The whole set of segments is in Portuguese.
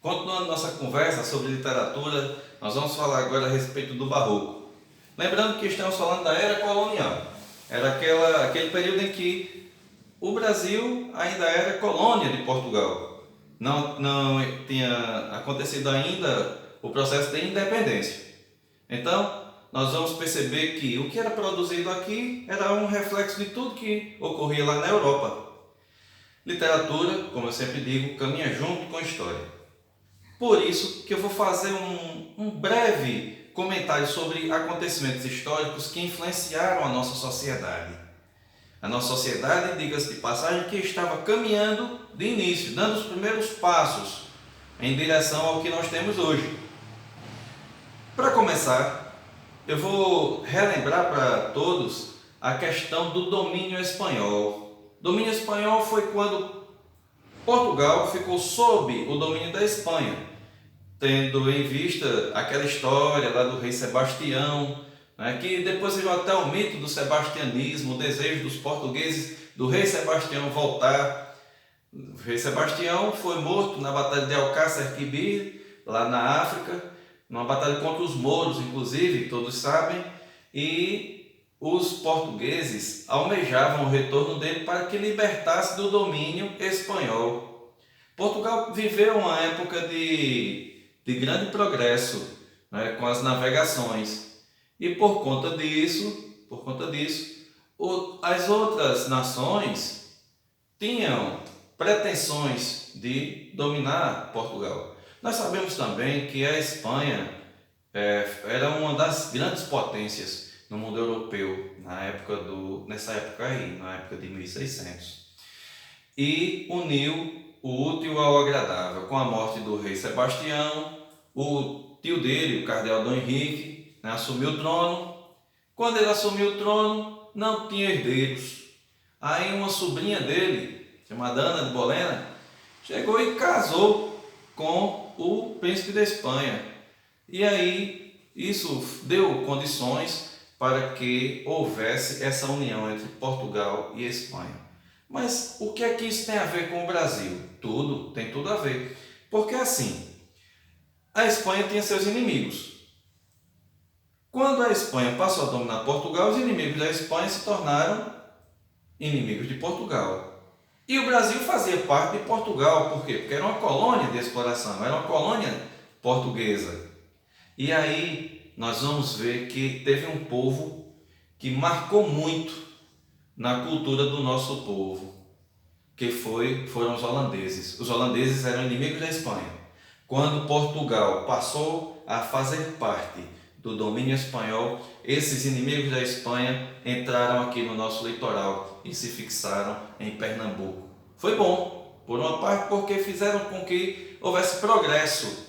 Continuando nossa conversa sobre literatura, nós vamos falar agora a respeito do Barroco. Lembrando que estamos falando da era colonial. Era aquele período em que o Brasil ainda era colônia de Portugal. Não tinha acontecido ainda o processo de independência. Então, nós vamos perceber que o que era produzido aqui era um reflexo de tudo que ocorria lá na Europa. Literatura, como eu sempre digo, caminha junto com a história. Por isso que eu vou fazer um breve comentário sobre acontecimentos históricos que influenciaram a nossa sociedade. A nossa sociedade, diga-se de passagem, que estava caminhando de início, dando os primeiros passos em direção ao que nós temos hoje. Para começar, eu vou relembrar para todos a questão do domínio espanhol. Domínio espanhol foi quando Portugal ficou sob o domínio da Espanha, tendo em vista aquela história lá do rei Sebastião, né, que depois virou até o mito do sebastianismo, o desejo dos portugueses do rei Sebastião voltar. O rei Sebastião foi morto na batalha de Alcácer Quibir, lá na África, numa batalha contra os mouros, inclusive, todos sabem, e os portugueses almejavam o retorno dele para que libertasse do domínio espanhol. Portugal viveu uma época de grande progresso, né, com as navegações, e por conta disso, as outras nações tinham pretensões de dominar Portugal. Nós sabemos também que a Espanha era uma das grandes potências no mundo europeu nessa época aí, na época de 1600, e uniu o útil ao agradável. Com a morte do rei Sebastião, o tio dele, o cardeal Dom Henrique, né, assumiu o trono. Quando ele assumiu o trono, não tinha herdeiros. Aí uma sobrinha dele, chamada Ana de Bolena, chegou e casou com o príncipe da Espanha. E aí isso deu condições para que houvesse essa união entre Portugal e Espanha. Mas o que é que isso tem a ver com o Brasil? Tudo, tem tudo a ver. Porque assim, a Espanha tinha seus inimigos. Quando a Espanha passou a dominar Portugal, os inimigos da Espanha se tornaram inimigos de Portugal. E o Brasil fazia parte de Portugal, por quê? Porque era uma colônia de exploração, era uma colônia portuguesa. E aí nós vamos ver que teve um povo que marcou muito na cultura do nosso povo, que foram os holandeses. Os holandeses eram inimigos da Espanha. Quando Portugal passou a fazer parte do domínio espanhol, esses inimigos da Espanha entraram aqui no nosso litoral e se fixaram em Pernambuco. Foi bom, por uma parte, porque fizeram com que houvesse progresso.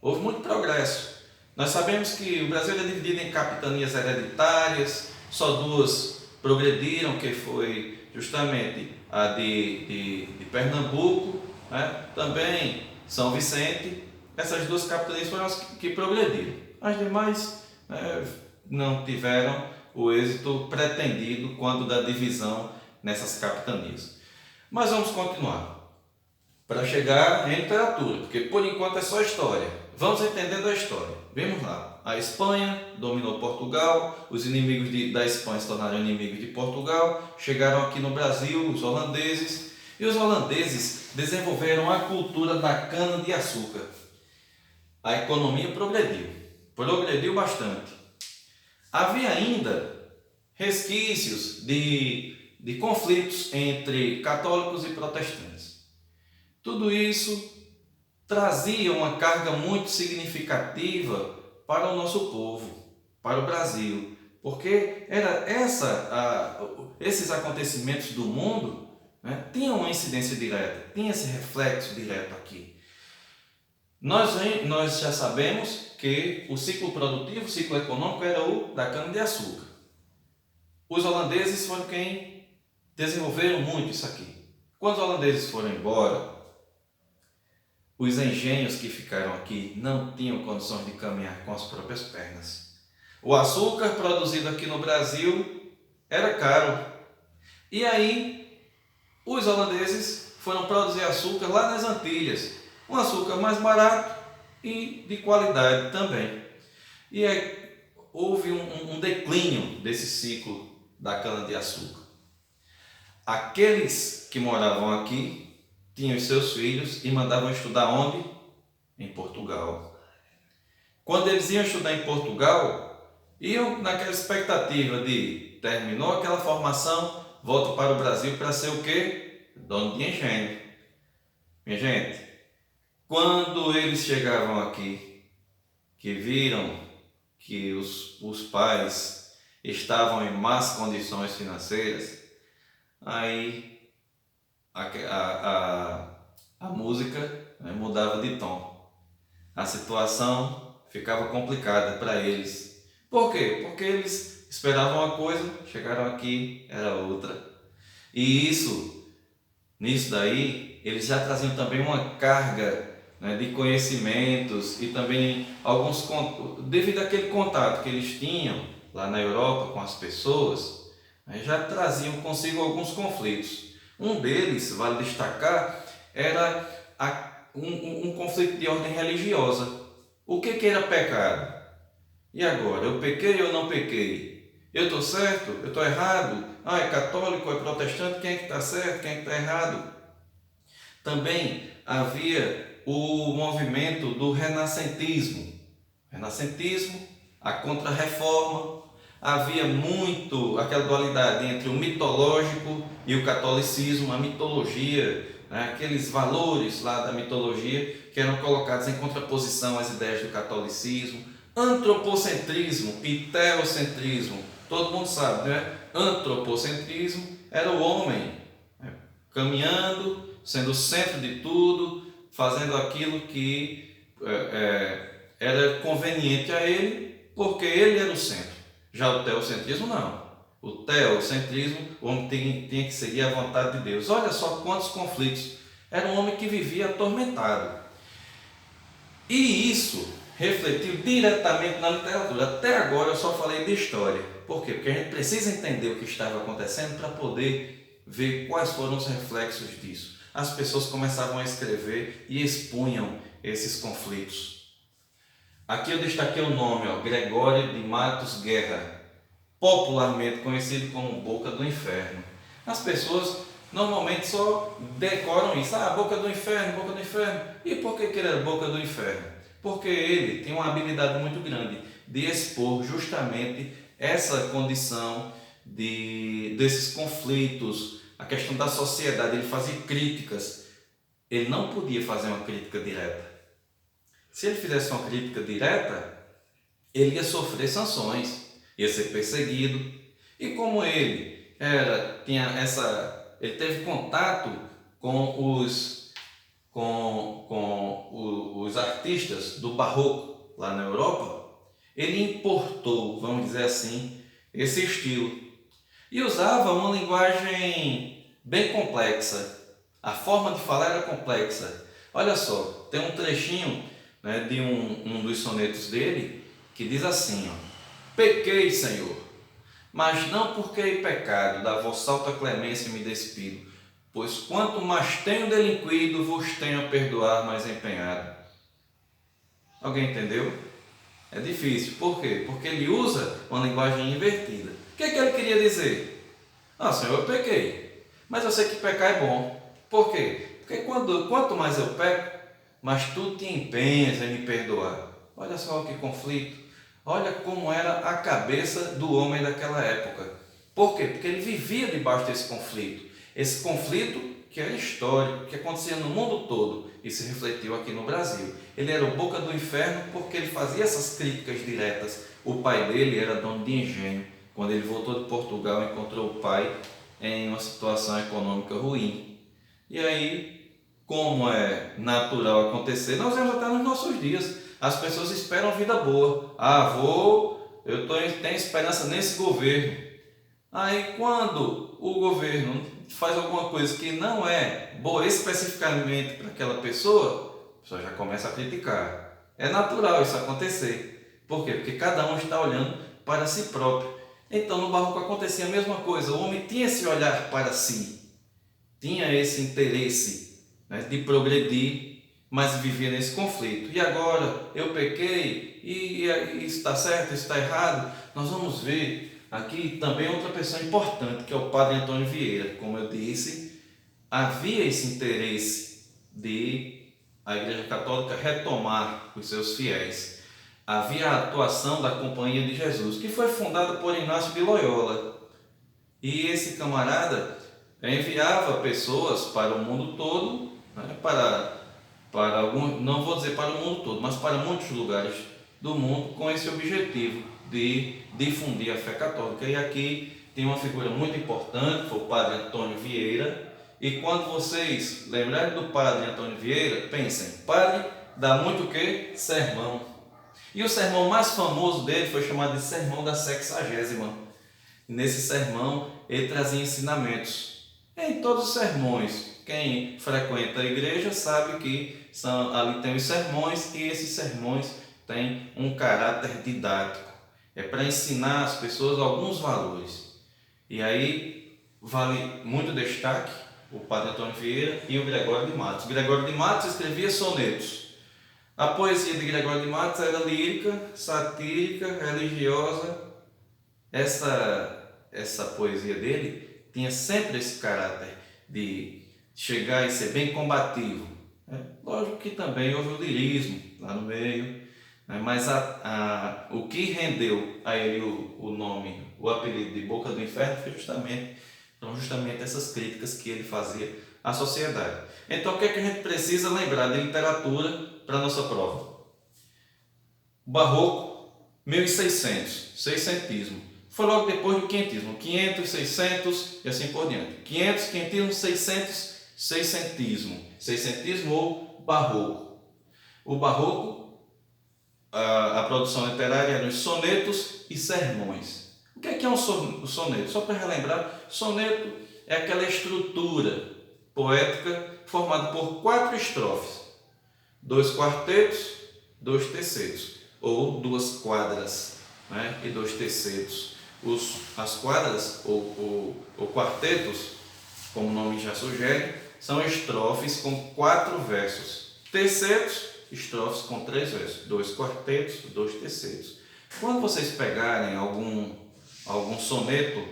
Houve muito progresso. Nós sabemos que o Brasil é dividido em capitanias hereditárias, só duas progrediram, que foi justamente a de Pernambuco, né? Também São Vicente. Essas duas capitanias foram as que progrediram. As demais não tiveram o êxito pretendido quando da divisão nessas capitanias. Mas vamos continuar para chegar em literatura, porque por enquanto é só história. Vamos entendendo a história. Vamos lá. A Espanha dominou Portugal, os inimigos da Espanha se tornaram inimigos de Portugal, chegaram aqui no Brasil os holandeses, e os holandeses desenvolveram a cultura da cana-de-açúcar. A economia progrediu bastante. Havia ainda resquícios de conflitos entre católicos e protestantes. Tudo isso trazia uma carga muito significativa para o nosso povo, para o Brasil, porque esses acontecimentos do mundo, né, tinham uma incidência direta, tinha esse reflexo direto aqui. Nós já sabemos que o ciclo produtivo, o ciclo econômico era o da cana-de-açúcar. Os holandeses foram quem desenvolveram muito isso aqui. Quando os holandeses foram embora, os engenhos que ficaram aqui não tinham condições de caminhar com as próprias pernas. O açúcar produzido aqui no Brasil era caro. E aí, os holandeses foram produzir açúcar lá nas Antilhas. Um açúcar mais barato e de qualidade também. E houve um declínio desse ciclo da cana-de-açúcar. Aqueles que moravam aqui tinham os seus filhos e mandavam estudar onde? Em Portugal. Quando eles iam estudar em Portugal, iam naquela expectativa de terminou aquela formação, volta para o Brasil para ser o quê? Dono de engenho. Minha gente, quando eles chegavam aqui, que viram que os pais estavam em más condições financeiras, aí a música, né, mudava de tom. A situação ficava complicada para eles. Por quê? Porque eles esperavam uma coisa, chegaram aqui, era outra. E nisso daí, eles já traziam também uma carga, né, de conhecimentos e também devido àquele contato que eles tinham lá na Europa com as pessoas, né, já traziam consigo alguns conflitos. Um deles, vale destacar, era um conflito de ordem religiosa. O que era pecado? E agora? Eu pequei ou não pequei? Eu estou certo? Eu estou errado? É católico, é protestante? Quem é que está certo? Quem é que está errado? Também havia o movimento do renascentismo. A Contra-Reforma. Havia muito aquela dualidade entre o mitológico e o catolicismo, a mitologia, né, aqueles valores lá da mitologia que eram colocados em contraposição às ideias do catolicismo. Antropocentrismo e teocentrismo. Todo mundo sabe, né? Antropocentrismo era o homem, né, caminhando, sendo o centro de tudo, fazendo aquilo que era conveniente a ele, porque ele era o centro. Já o teocentrismo não. O teocentrismo, o homem tinha que seguir a vontade de Deus. Olha só quantos conflitos. Era um homem que vivia atormentado. E isso refletiu diretamente na literatura. Até agora eu só falei de história. Por quê? Porque a gente precisa entender o que estava acontecendo para poder ver quais foram os reflexos disso. As pessoas começavam a escrever e expunham esses conflitos. Aqui eu destaquei o nome, Gregório de Matos Guerra, popularmente conhecido como Boca do Inferno. As pessoas normalmente só decoram isso, Boca do Inferno, Boca do Inferno. E por que ele era Boca do Inferno? Porque ele tem uma habilidade muito grande de expor justamente essa condição desses conflitos, a questão da sociedade. Ele fazia críticas, ele não podia fazer uma crítica direta. Se ele fizesse uma crítica direta, ele ia sofrer sanções, ia ser perseguido. E como ele teve contato com os artistas do barroco lá na Europa, ele importou, vamos dizer assim, esse estilo. E usava uma linguagem bem complexa. A forma de falar era complexa. Olha só, tem um trechinho, né, de um dos sonetos dele, que diz assim, pequei, Senhor, mas não porque hei pecado, da vossa alta clemência me despido, pois quanto mais tenho delinquido, vos tenho a perdoar mais empenhado. Alguém entendeu? É difícil. Por quê? Porque ele usa uma linguagem invertida. O que ele queria dizer? Senhor, eu pequei, mas eu sei que pecar é bom. Por quê? Porque quanto mais eu peco, mas tu te empenhas em me perdoar. Olha só que conflito. Olha como era a cabeça do homem daquela época. Por quê? Porque ele vivia debaixo desse conflito. Esse conflito que era histórico, que acontecia no mundo todo e se refletiu aqui no Brasil. Ele era o Boca do Inferno porque ele fazia essas críticas diretas. O pai dele era dono de engenho. Quando ele voltou de Portugal, encontrou o pai em uma situação econômica ruim. E aí, como é natural acontecer, nós vemos até nos nossos dias. As pessoas esperam vida boa. Eu tenho esperança nesse governo. Aí quando o governo faz alguma coisa que não é boa especificamente para aquela pessoa, a pessoa já começa a criticar. É natural isso acontecer. Por quê? Porque cada um está olhando para si próprio. Então no barroco acontecia a mesma coisa. O homem tinha esse olhar para si, tinha esse interesse, né, de progredir, mas vivia nesse conflito. E agora eu pequei e isso está certo, isso está errado. Nós vamos ver aqui também outra pessoa importante, que é o Padre Antônio Vieira. Como eu disse, havia esse interesse de a Igreja Católica retomar os seus fiéis. Havia a atuação da Companhia de Jesus, que foi fundada por Inácio de Loyola. E esse camarada enviava pessoas para o mundo todo, né, para algum, não vou dizer para o mundo todo, mas para muitos lugares do mundo, com esse objetivo de difundir a fé católica. E aqui tem uma figura muito importante, foi o Padre Antônio Vieira. E quando vocês lembrarem do Padre Antônio Vieira, pensem, padre dá muito o quê? Sermão. E o sermão mais famoso dele foi chamado de Sermão da Sexagésima. Nesse sermão ele trazia ensinamentos. Em todos os sermões, quem frequenta a igreja sabe que ali tem os sermões, e esses sermões têm um caráter didático. É para ensinar as pessoas alguns valores. E aí vale muito destaque o Padre Antônio Vieira e o Gregório de Matos. Gregório de Matos escrevia sonetos. A poesia de Gregório de Matos era lírica, satírica, religiosa. Essa poesia dele tinha sempre esse caráter de chegar e ser bem combativo. Lógico que também houve o lirismo lá no meio, mas o que rendeu a ele o nome, o apelido de Boca do Inferno foi justamente essas críticas que ele fazia à sociedade. Então, o que é que a gente precisa lembrar de literatura para a nossa prova? Barroco, 1600, seiscentismo. Foi logo depois do quinhentismo, 500, 600 e assim por diante. 500, quinhentismo, 600, seiscentismo. Seiscentismo ou barroco. O barroco, a produção literária eram os sonetos e sermões. O que é um soneto? Só para relembrar, soneto é aquela estrutura poética formada por 4 estrofes, 2 quartetos, 2 tercetos, ou 2 quadras, né? E 2 tercetos. As quadras ou quartetos, como o nome já sugere, são estrofes com 4 versos. Tercetos, estrofes com 3 versos, 2 quartetos, 2 tercetos. Quando vocês pegarem algum soneto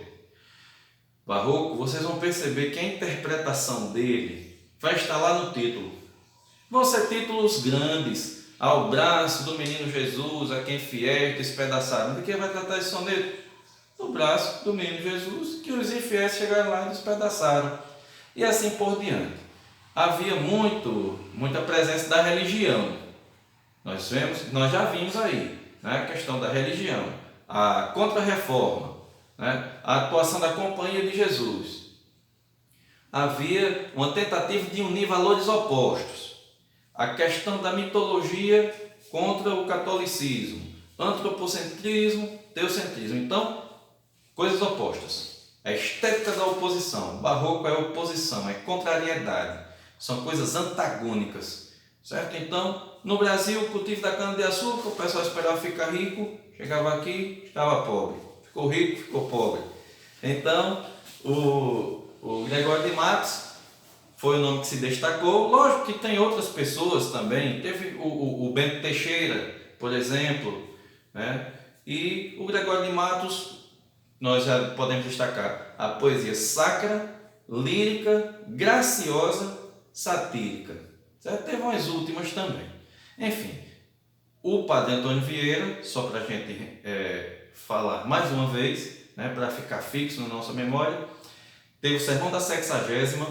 barroco, vocês vão perceber que a interpretação dele vai estar lá no título. Vão ser títulos grandes: ao braço do menino Jesus, a quem fiéis despedaçaram. De que vai tratar esse soneto? Do braço do menino Jesus, que os infiéis chegaram lá e despedaçaram. E assim por diante. Havia muita presença da religião. Nós já vimos aí, né, a questão da religião, a contra-reforma, né, a atuação da Companhia de Jesus. Havia uma tentativa de unir valores opostos. A questão da mitologia contra o catolicismo, antropocentrismo, teocentrismo. Então, coisas opostas. A estética da oposição. O barroco é oposição, é contrariedade. São coisas antagônicas, certo? Então, no Brasil, o cultivo da cana-de-açúcar, o pessoal esperava ficar rico, chegava aqui, estava pobre. Ficou rico, ficou pobre. Então, o Gregório de Matos foi o nome que se destacou. Lógico que tem outras pessoas também. Teve o Bento Teixeira, por exemplo, né? E o Gregório de Matos, nós já podemos destacar a poesia sacra, lírica, graciosa, satírica. Certo? Teve umas últimas também. Enfim, o Padre Antônio Vieira, só para a gente falar mais uma vez, né, para ficar fixo na nossa memória, teve o Sermão da Sexagésima,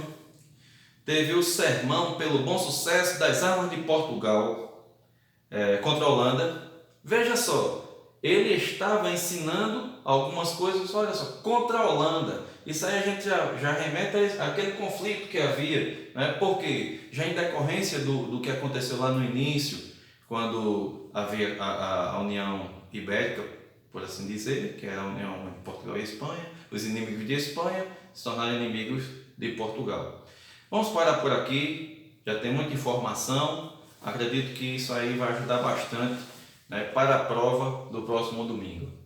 teve o Sermão pelo Bom Sucesso das Armas de Portugal contra a Holanda. Veja só, ele estava ensinando algumas coisas, olha só, contra a Holanda. Isso aí a gente já remete àquele conflito que havia, né? Porque já em decorrência do que aconteceu lá no início, quando havia a União Ibérica, por assim dizer, que era a União de Portugal e Espanha, os inimigos de Espanha se tornaram inimigos de Portugal. Vamos parar por aqui, já tem muita informação, acredito que isso aí vai ajudar bastante, né, para a prova do próximo domingo.